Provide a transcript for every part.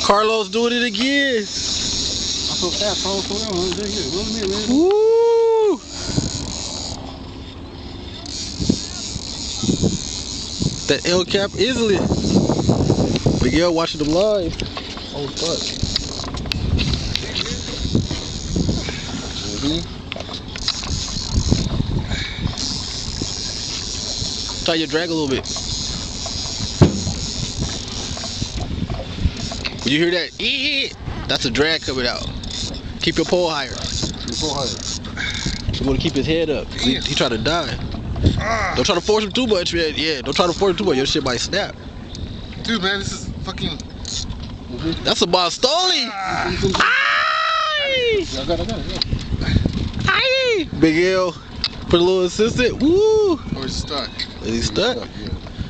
Carlos doing it again. I feel fast, slow down. Man. Woo! That L cap easily. Miguel watching them live. Oh fuck. Try your drag a little bit. When you hear that, that's a drag coming out. Keep your pole higher. You want to keep his head up. He try to die. Don't try to force him too much, man. Yeah, don't try to force him too much. Your shit might snap. Dude, man, this is fucking. That's a Bostoli. I got it. Aye. Miguel, put a little assistant. Woo. Oh, he's stuck. Is he stuck? Yeah.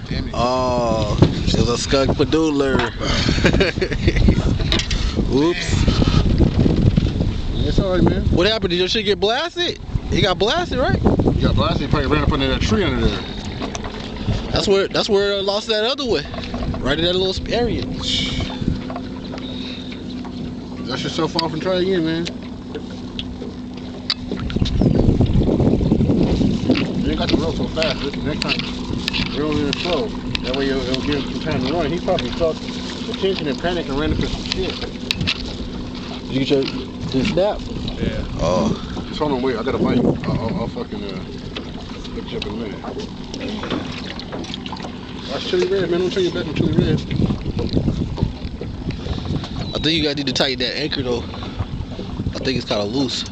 Damn it. Oh, it was a skunk padoodler. Oops. It's alright, man. What happened? Did your shit get blasted? It got blasted, right? You got blasted. He probably ran up under that tree under there. That's where I lost that other one. Right in that little area. Dust yourself off and try again, man. You ain't got to roll so fast. Next time, reel in slow. That way it'll give him some time to run. He probably felt the tension and panic and ran into some shit. Did you get your snap? Yeah. Oh. Just hold on, wait. I got a bite. I'll fucking look you up in a minute. That's chili red, man. Don't turn your back on chili red. I think you guys need to tighten that anchor though. I think it's kind of loose.